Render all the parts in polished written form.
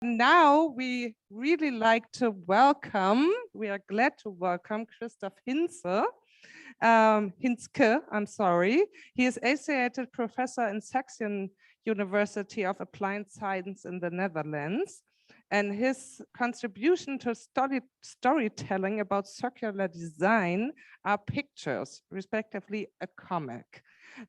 Now we really like to welcome, we are glad to welcome Christoph Hinske. Hinske, I'm sorry. He is Associate Professor in SAXION University of Applied Science in the Netherlands. And his contribution to storytelling about circular design are pictures, respectively a comic,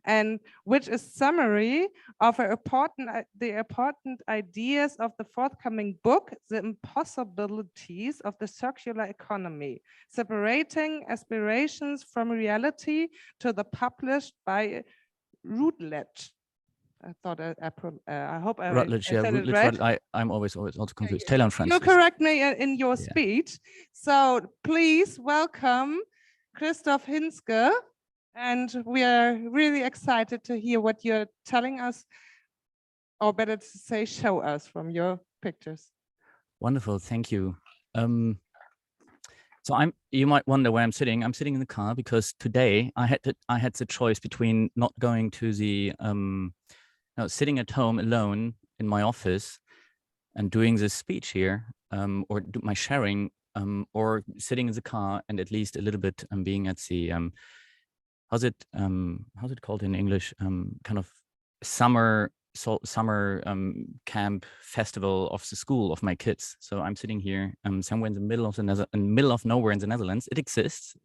and which is summary of the important ideas of the forthcoming book, The Impossibilities of the Circular Economy, separating aspirations from reality, to the published by Routledge. I thought I hope I said it right. I'm always also confused. Taylor and Francis. You correct me in your speech. So please welcome Christoph Hinske, and we are really excited to hear what you're telling us, or better to say, show us from your pictures. Wonderful, thank you. So you might wonder where I'm sitting. I'm sitting in the car because today I had the choice between not going to the sitting at home alone in my office and doing this speech here, or do my sharing, or sitting in the car and at least a little bit being at the how's it called in English, kind of summer camp festival of the school of my kids. So I'm sitting here somewhere in the middle of nowhere in the Netherlands. It exists,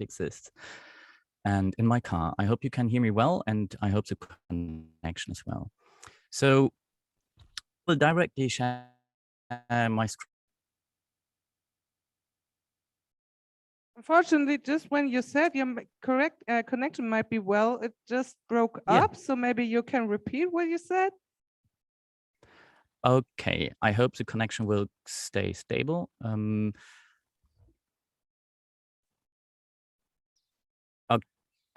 and in my car. I hope you can hear me well, and I hope the connection as well. So we'll directly share my screen. Unfortunately, just when you said your correct connection might be well, it just broke up. So maybe you can repeat what you said. Okay, I hope the connection will stay stable.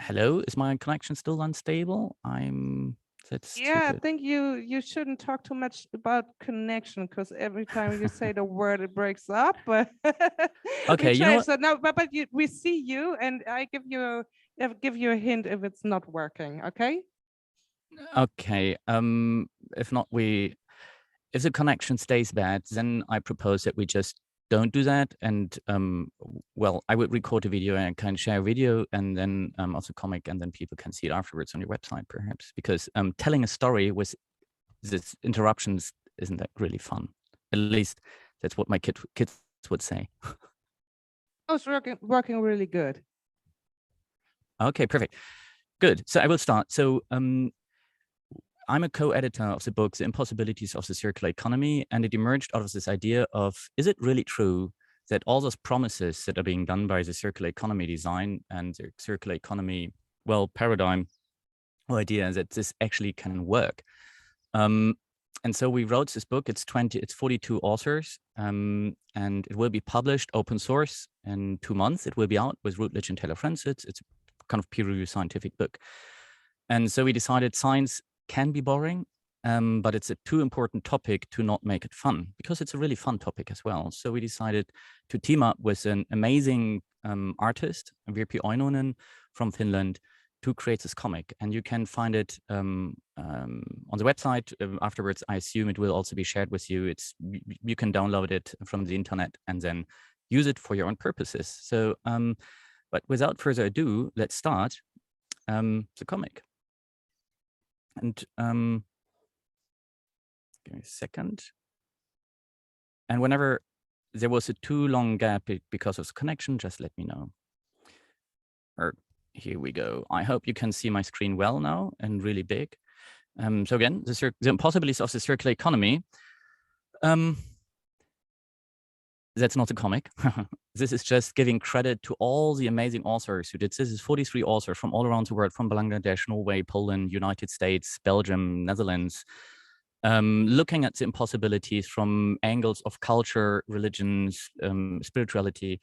Hello, is my connection still unstable? I think you shouldn't talk too much about connection, because every time you say the word, it breaks up. But okay, you know what? So now, but we see you, and I give you a hint if it's not working. Okay. Okay. If the connection stays bad, then I propose that we just don't do that. And well, I would record a video and kind of share a video, and then also comic, and then people can see it afterwards on your website, perhaps, because telling a story with this interruptions isn't that really fun. At least that's what my kids would say. Oh, it's working really good. Okay, perfect. Good. So I will start. So I'm a co-editor of the book, The Impossibilities of the Circular Economy, and it emerged out of this idea of, is it really true that all those promises that are being done by the circular economy design and the circular economy, well, paradigm or idea, that this actually can work? And so we wrote this book. It's 42 authors, and it will be published open source in 2 months. It will be out with Routledge and Taylor Francis. It's a kind of peer-reviewed scientific book. And so we decided science can be boring, but it's a too important topic to not make it fun, because it's a really fun topic as well. So we decided to team up with an amazing artist, Virpi Oinonen from Finland, to create this comic. And you can find it on the website. Afterwards, I assume it will also be shared with you. You can download it from the internet and then use it for your own purposes. So, but without further ado, let's start the comic. And give me a second. And whenever there was a too long gap because of the connection, just let me know. Here we go. I hope you can see my screen well now and really big. So again, the Impossibilities of the Circular Economy. That's not a comic. This is just giving credit to all the amazing authors who did this. This is 43 authors from all around the world, from Bangladesh, Norway, Poland, United States, Belgium, Netherlands, looking at the impossibilities from angles of culture, religions, spirituality,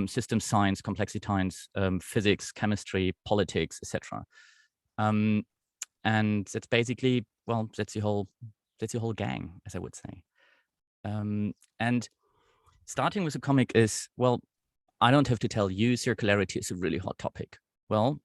system science, complexity science, physics, chemistry, politics, etc. And that's basically, well, that's the whole gang, as I would say. And starting with the comic is, well, I don't have to tell you, circularity is a really hot topic. Well,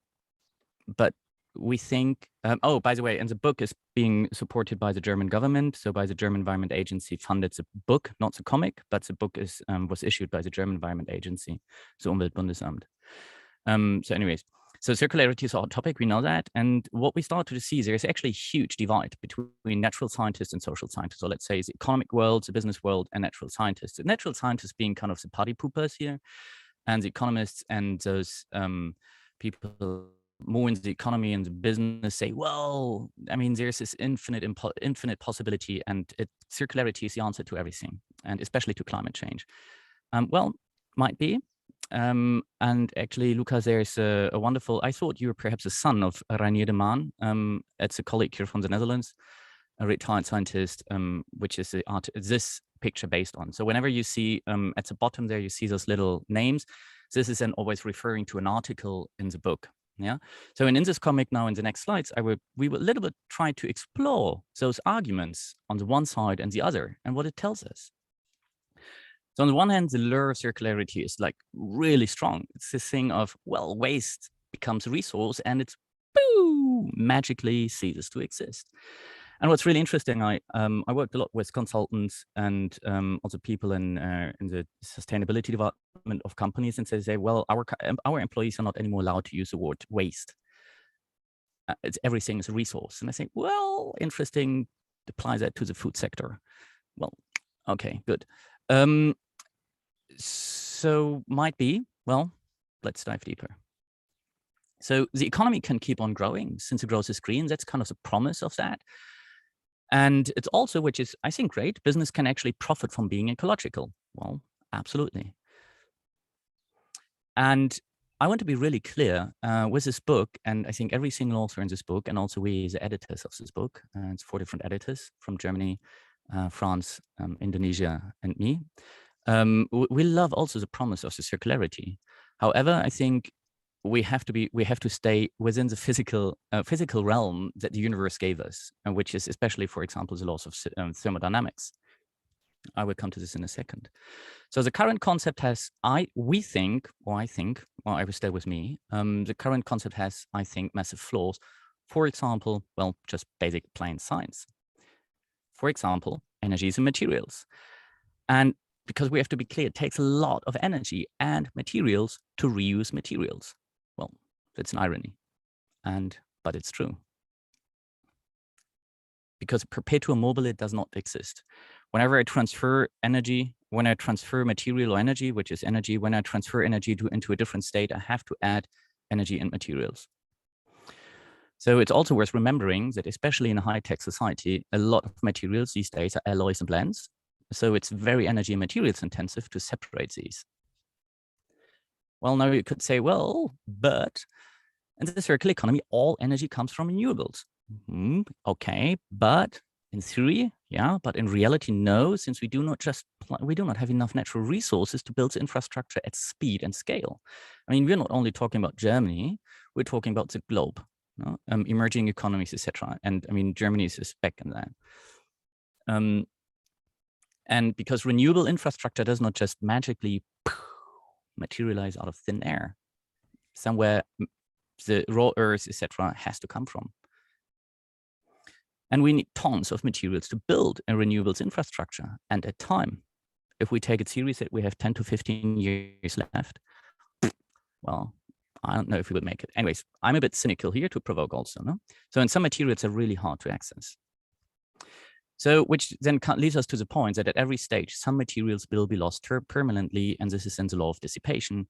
but we think, oh, by the way, and the book is being supported by the German government. So by the German Environment Agency funded the book, not the comic, but the book is was issued by the German Environment Agency, the Umweltbundesamt. So anyways, so circularity is a hot topic, we know that. And what we start to see, there's actually a huge divide between natural scientists and social scientists. So let's say the economic world, the business world, and natural scientists. The natural scientists being kind of the party poopers here, and the economists and those people more in the economy and the business say, well, I mean, there's this infinite possibility, and circularity is the answer to everything, and especially to climate change. Well, might be. And actually, Lucas, there's a wonderful, I thought you were perhaps a son of Reinier de Maan. It's a colleague here from the Netherlands, a retired scientist, which is this picture based on. So whenever you see at the bottom there, you see those little names, this is then always referring to an article in the book. Yeah. So in this comic now, in the next slides, we will a little bit try to explore those arguments on the one side and the other and what it tells us. So on the one hand, the lure of circularity is like really strong. It's this thing of, well, waste becomes a resource and it's boom, magically ceases to exist. And what's really interesting, I worked a lot with consultants and also people in the sustainability development of companies, and so they say, well, our employees are not anymore allowed to use the word waste. Everything is a resource. And I say, well, interesting, apply that to the food sector. Well, okay, good. So might be, well, let's dive deeper. So the economy can keep on growing since the growth is green. That's kind of the promise of that. And it's also, which is, I think, great, business can actually profit from being ecological. Well, absolutely. And I want to be really clear with this book, and I think every single author in this book, and also we, the editors of this book, it's 4 different editors from Germany, France, Indonesia, and me. We love also the promise of the circularity. However, I think we have to stay within the physical realm that the universe gave us, which is especially, for example, the laws of thermodynamics. I will come to this in a second. So the current concept has, I will stay with me. The current concept has, I think, massive flaws. For example, well, just basic plain science. For example, energies and materials. And because we have to be clear, it takes a lot of energy and materials to reuse materials. Well, that's an irony, but it's true. Because perpetuum mobile does not exist. Whenever I transfer energy, when I transfer material or energy, which is energy, when I transfer energy into a different state, I have to add energy and materials. So it's also worth remembering that especially in a high-tech society, a lot of materials these days are alloys and blends. So it's very energy and materials intensive to separate these. Well, now you could say, well, but in the circular economy, all energy comes from renewables. Okay, but in theory, yeah, but in reality, no, since we do not have enough natural resources to build the infrastructure at speed and scale. I mean, we're not only talking about Germany, we're talking about the globe, emerging economies, etc. And I mean, Germany is back in that. And because renewable infrastructure does not just magically materialize out of thin air, somewhere the raw earth, etc., has to come from. And we need tons of materials to build a renewables infrastructure. And at time, if we take it serious that we have 10 to 15 years left, well, I don't know if we would make it. Anyways, I'm a bit cynical here to provoke also. No? So in some materials are really hard to access. So which then leads us to the point that at every stage, some materials will be lost permanently. And this is in the law of dissipation,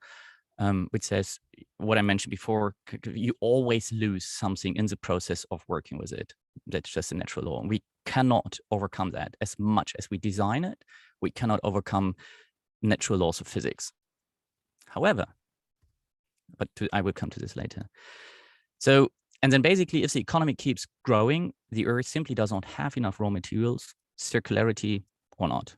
which says what I mentioned before, you always lose something in the process of working with it. That's just a natural law. And we cannot overcome that. As much as we design it, we cannot overcome natural laws of physics. However, I will come to this later. So, and then basically, if the economy keeps growing, the Earth simply does not have enough raw materials, circularity or not.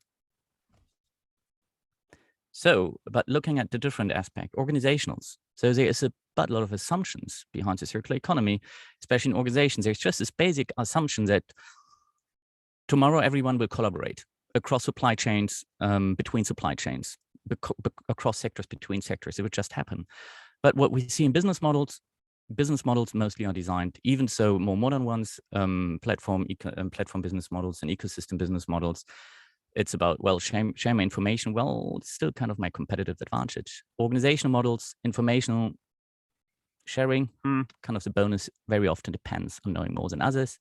So, but looking at the different aspect, organizationals. So there is a lot of assumptions behind the circular economy, especially in organizations. There's just this basic assumption that tomorrow everyone will collaborate across supply chains, between supply chains, across sectors, between sectors. It would just happen. But what we see in business models, business models mostly are designed, even so more modern ones, platform business models and ecosystem business models. It's about, well, share my information. Well, it's still kind of my competitive advantage. Organizational models, informational sharing, kind of the bonus very often depends on knowing more than others.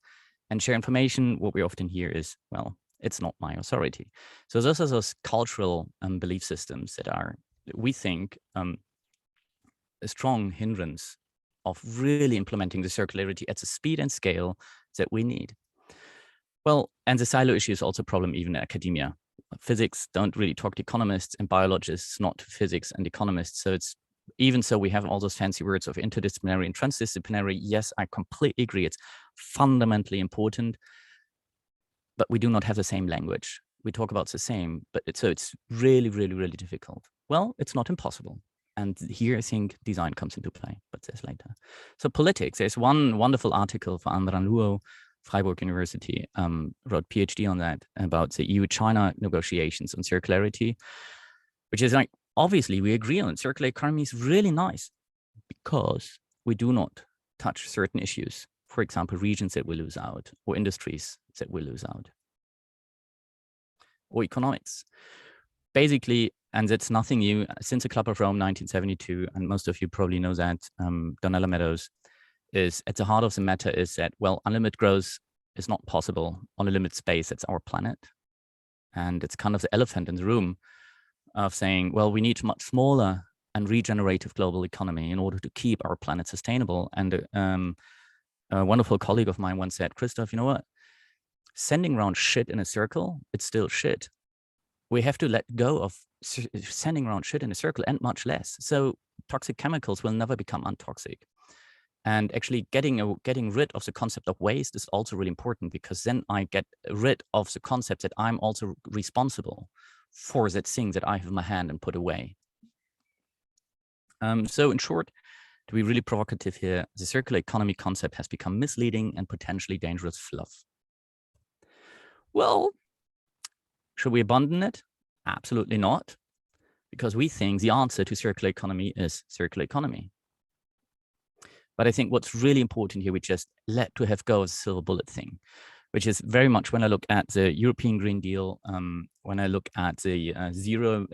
And share information, what we often hear is, well, it's not my authority. So those are those cultural belief systems that are, we think, a strong hindrance of really implementing the circularity at the speed and scale that we need. Well, and the silo issue is also a problem even in academia. Physics don't really talk to economists, and biologists not to physics and economists. So it's, even so we have all those fancy words of interdisciplinary and transdisciplinary. Yes, I completely agree. It's fundamentally important, but we do not have the same language. We talk about the same, but so it's really, really, really difficult. Well, it's not impossible. And here I think design comes into play, but there's later. So politics, there's one wonderful article for Andran Luo, Freiburg University, wrote PhD on that, about the EU-China negotiations on circularity, which is like, obviously we agree on circular economy is really nice because we do not touch certain issues. For example, regions that we lose out, or industries that we lose out, or economics. Basically, and that's nothing new, since the Club of Rome 1972, and most of you probably know that, Donella Meadows, is at the heart of the matter is that, well, unlimited growth is not possible on a limited space. That's our planet. And it's kind of the elephant in the room of saying, well, we need a much smaller and regenerative global economy in order to keep our planet sustainable. And a wonderful colleague of mine once said, Christoph, you know what? Sending around shit in a circle, it's still shit. We have to let go of sending around shit in a circle, and much less. So toxic chemicals will never become untoxic. And actually getting rid of the concept of waste is also really important, because then I get rid of the concept that I'm also responsible for that thing that I have in my hand and put away. So in short, to be really provocative here, the circular economy concept has become misleading and potentially dangerous fluff. Well, should we abandon it? Absolutely not, because we think the answer to circular economy is circular economy. But I think what's really important here, we just let to have go of the silver bullet thing, which is very much when I look at the European Green Deal, when I look at the zero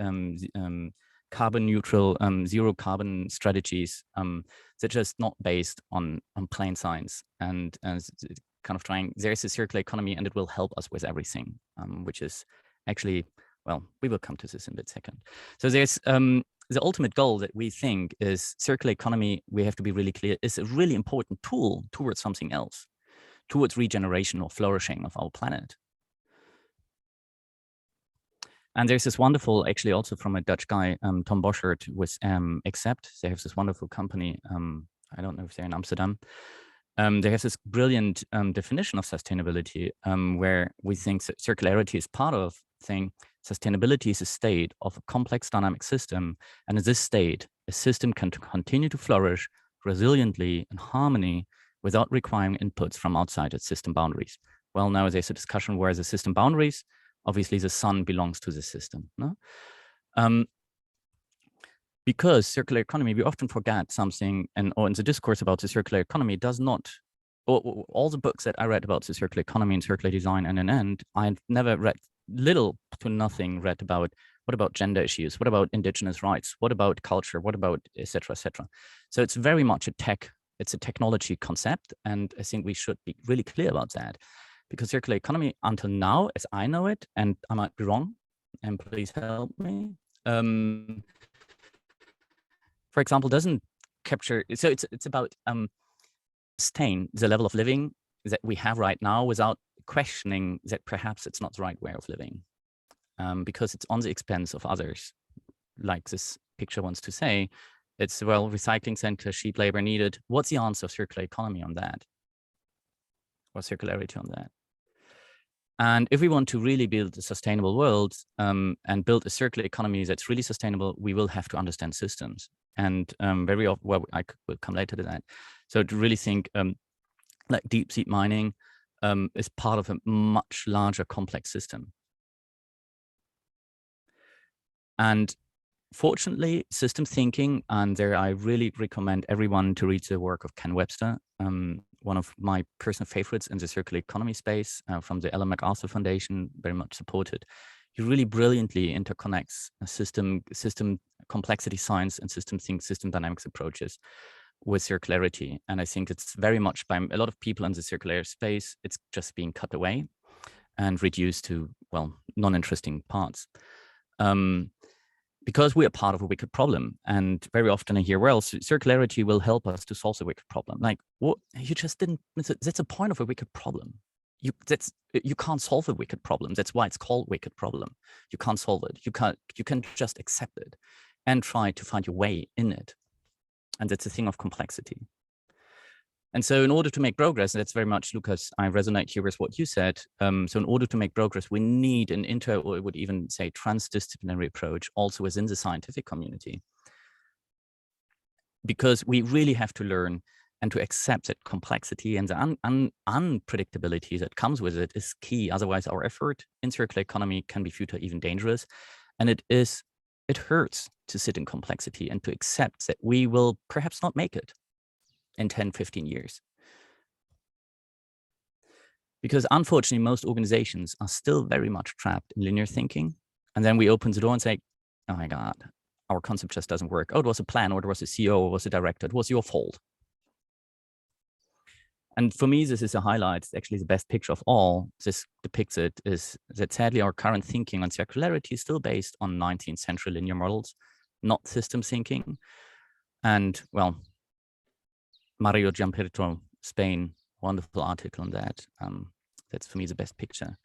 carbon neutral, zero carbon strategies, they're just not based on plain science, and kind of trying, there's a circular economy and it will help us with everything, which is actually, well, we will come to this in a second. So there's the ultimate goal that we think is circular economy, we have to be really clear, is a really important tool towards something else, towards regeneration or flourishing of our planet. And there's this wonderful, actually also from a Dutch guy, Tom Boschert with Accept. They have this wonderful company. I don't know if they're in Amsterdam. They have this brilliant definition of sustainability, where we think that circularity is part of thing. Sustainability is a state of a complex dynamic system. And in this state, a system can continue to flourish resiliently in harmony without requiring inputs from outside its system boundaries. Well, now there's a discussion where the system boundaries, obviously the sun belongs to the system. No? Because circular economy, we often forget something, or in the discourse about the circular economy does not, all the books that I read about the circular economy and circular design and an end, I've never read, little to nothing read about, what about gender issues? What about indigenous rights? What about culture? What about et cetera, et cetera? So it's very much it's a technology concept. And I think we should be really clear about that, because circular economy until now, as I know it, and I might be wrong, and please help me, for example, doesn't capture, so it's about sustain the level of living that we have right now without questioning that perhaps it's not the right way of living, because it's on the expense of others. Like this picture wants to say, it's, well, recycling center, cheap labor needed. What's the answer of circular economy on that? Or circularity on that? And if we want to really build a sustainable world and build a circular economy that's really sustainable, we will have to understand systems. And very often, well, I will come later to that. So to really think like deep sea mining is part of a much larger complex system. And Fortunately, system thinking, and there I really recommend everyone to read the work of Ken Webster, one of my personal favorites in the circular economy space, from the Ellen MacArthur Foundation, very much supported. He really brilliantly interconnects system complexity science and system dynamics approaches with circularity. And I think it's very much by a lot of people in the circular space, it's just being cut away and reduced to, well, non-interesting parts. Because we are part of a wicked problem. And very often I hear, well, circularity will help us to solve the wicked problem. Like, what? You just didn't, that's a point of a wicked problem. You can't solve a wicked problem. That's why it's called wicked problem. You can't solve it. You can just accept it and try to find your way in it. And that's a thing of complexity. And so in order to make progress, that's very much, Lucas, I resonate here with what you said. So in order to make progress, we need an or I would even say transdisciplinary approach also within the scientific community. Because we really have to learn and to accept that complexity and the unpredictability that comes with it is key. Otherwise, our effort in circular economy can be futile, even dangerous. And it hurts to sit in complexity and to accept that we will perhaps not make it in 10, 15 years. Because unfortunately, most organizations are still very much trapped in linear thinking. And then we open the door and say, oh my God, our concept just doesn't work. Oh, it was a plan, or it was a CEO, or it was a director. It was your fault. And for me, this is a highlight. It's actually the best picture of all. This depicts it, is that sadly, our current thinking on circularity is still based on 19th century linear models, not system thinking. And well, Mario Giampietro, Spain, wonderful article on that. That's for me the best picture.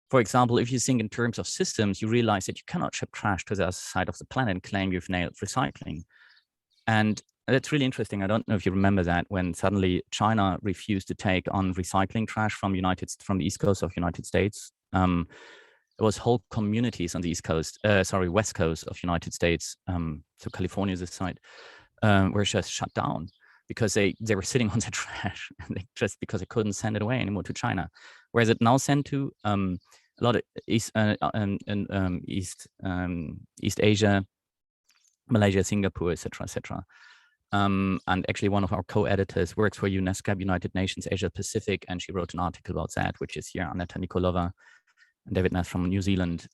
For example, if you think in terms of systems, you realize that you cannot ship trash to the other side of the planet and claim you've nailed recycling. And that's really interesting. I don't know if you remember that when suddenly China refused to take on recycling trash from the East Coast of United States. There was whole communities on the West Coast of United States. So California is the site. Were just shut down because they were sitting on the trash and just because they couldn't send it away anymore to China. Whereas it now sent to a lot of East Asia, Malaysia, Singapore, etc. And actually one of our co-editors works for UNESCO, United Nations Asia Pacific, and she wrote an article about that, which is here, Aneta Nikolova and David Nath from New Zealand,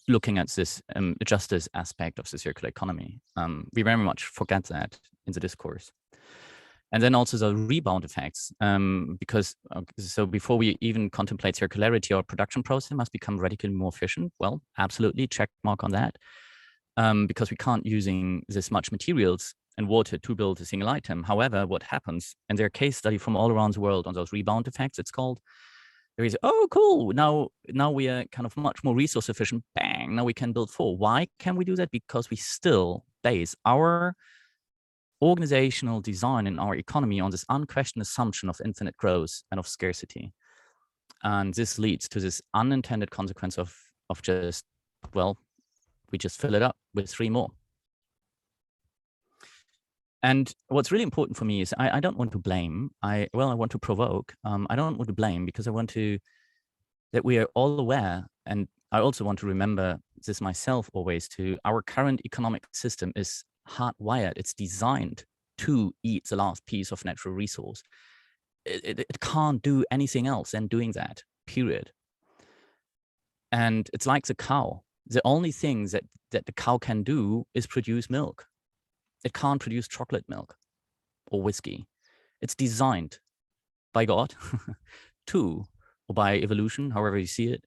looking at this justice aspect of the circular economy. We very much forget that in the discourse. And then also the rebound effects, because so before we even contemplate circularity, our production process must become radically more efficient. Well, absolutely, check mark on that, because we can't using this much materials and water to build a single item. However, what happens, and there are case study from all around the world on those rebound effects, it's called, there is, oh, cool, now we are kind of much more resource efficient, bang, now we can build full. Why can we do that? Because we still base our organizational design in our economy on this unquestioned assumption of infinite growth and of scarcity. And this leads to this unintended consequence of just, well, we just fill it up with 3 more. And what's really important for me is I don't want to blame. I want to provoke. I don't want to blame because I want that we are all aware. And I also want to remember this myself always too. Our current economic system is hardwired. It's designed to eat the last piece of natural resource. It can't do anything else than doing that, period. And it's like the cow. The only thing that the cow can do is produce milk. It can't produce chocolate milk or whiskey. It's designed by God to, or by evolution, however you see it.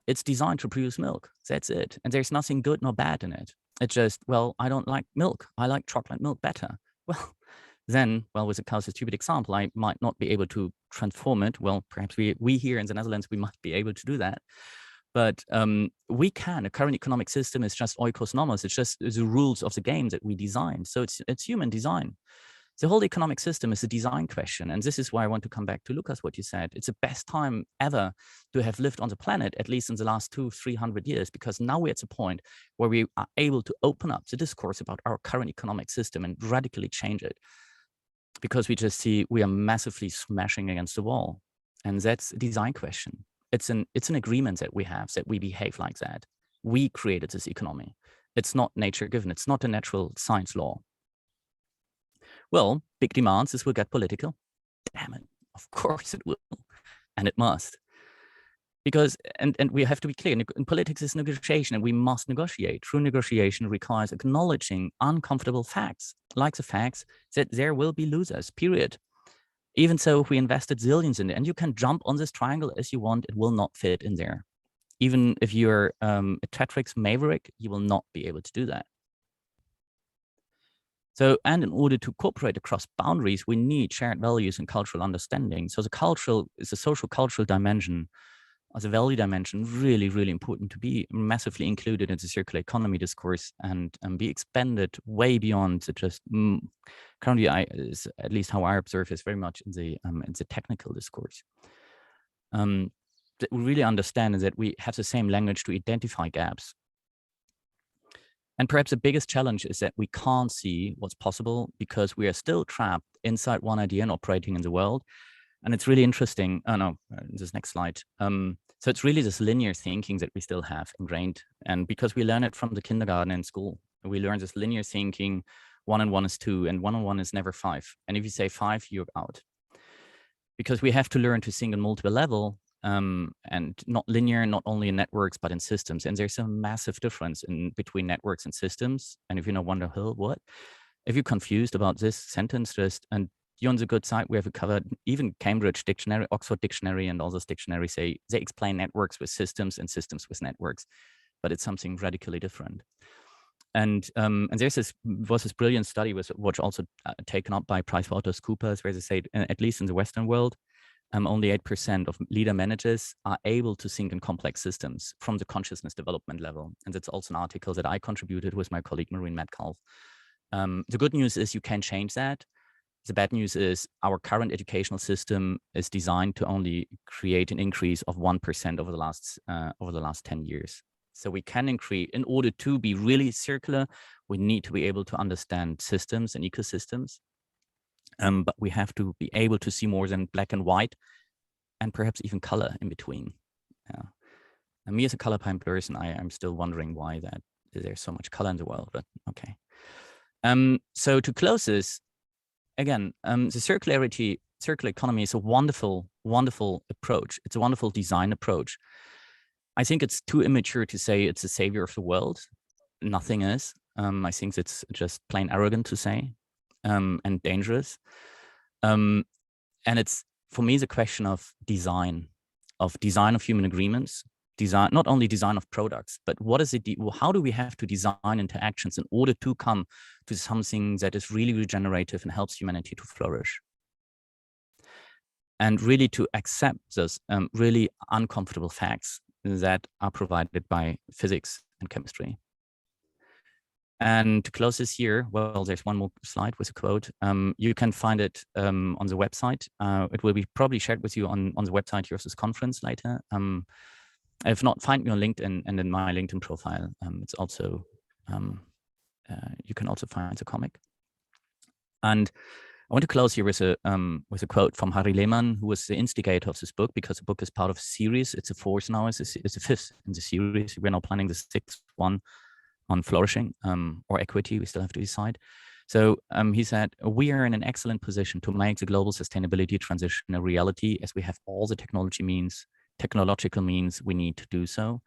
It's designed to produce milk. That's it. And there's nothing good nor bad in it. It's just, well, I don't like milk. I like chocolate milk better. Well, then, well, with the cow's a stupid example, I might not be able to transform it. Well, perhaps we here in the Netherlands, we might be able to do that. But we can. A current economic system is just oikos nomos. It's just the rules of the game that we designed. So it's human design. The whole economic system is a design question. And this is why I want to come back to Lucas, what you said. It's the best time ever to have lived on the planet, at least in the last 200-300 years, because now we're at a point where we are able to open up the discourse about our current economic system and radically change it. Because we just see we are massively smashing against the wall. And that's a design question. It's an agreement that we have, that we behave like that. We created this economy. It's not nature given. It's not a natural science law. Well, big demands, this will get political. Damn it, of course it will, and it must. Because, and we have to be clear, in politics is negotiation, and we must negotiate. True negotiation requires acknowledging uncomfortable facts, like the facts that there will be losers, period. Even so, if we invested zillions in it, and you can jump on this triangle as you want, it will not fit in there. Even if you're a Tetrix maverick, you will not be able to do that. So, and in order to cooperate across boundaries, we need shared values and cultural understanding. So the cultural is a social cultural dimension, as a value dimension, really, really important to be massively included in the circular economy discourse and be expanded way beyond just currently, at least how I observe, is very much in the technical discourse. That we really understand is that we have the same language to identify gaps. And perhaps the biggest challenge is that we can't see what's possible because we are still trapped inside one idea and operating in the world. And it's really interesting. Oh no, this next slide. So it's really this linear thinking that we still have ingrained. And because we learn it from the kindergarten and school, we learn this linear thinking, 1 and 1 is 2, and 1 and 1 is never 5. And if you say 5, you're out. Because we have to learn to think on multiple level, and not linear, not only in networks, but in systems. And there's a massive difference in between networks and systems. And if you know Wonderhill, what? If you're confused about this sentence, and you're on the good side, we have covered even Cambridge Dictionary, Oxford Dictionary, and all those dictionaries say they explain networks with systems and systems with networks, but it's something radically different. And there's this brilliant study which also taken up by PricewaterhouseCoopers, where they say, at least in the Western world, only 8% of leader managers are able to think in complex systems from the consciousness development level. And that's also an article that I contributed with my colleague, Maureen Metcalf. The good news is you can change that. The bad news is our current educational system is designed to only create an increase of 1% over the last 10 years. So we can increase, in order to be really circular, we need to be able to understand systems and ecosystems. But we have to be able to see more than black and white, and perhaps even color in between. And me as a colorblind person, I'm still wondering why there's so much color in the world, but okay. So to close this, again, the circular economy is a wonderful, wonderful approach. It's a wonderful design approach. I think it's too immature to say it's the savior of the world. Nothing is. I think it's just plain arrogant to say. And dangerous. And it's, for me, the question of design of human agreements, not only design of products, but what is it, how do we have to design interactions in order to come to something that is really regenerative and helps humanity to flourish? And really to accept those really uncomfortable facts that are provided by physics and chemistry. And to close this here, well, there's one more slide with a quote. You can find it on the website. It will be probably shared with you on the website of this conference later. If not, find me on LinkedIn and in my LinkedIn profile. It's also, you can also find the comic. And I want to close here with a quote from Harry Lehmann, who was the instigator of this book, because the book is part of a series. It's a fourth now. It's the fifth in the series. We're now planning the sixth one on flourishing or equity. We still have to decide. So he said, we are in an excellent position to make the global sustainability transition a reality, as we have all the technological means we need to do so.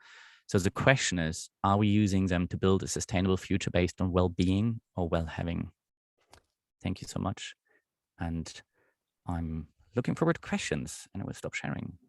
So the question is, are we using them to build a sustainable future based on well-being or well-having? Thank you so much. And I'm looking forward to questions, and I will stop sharing.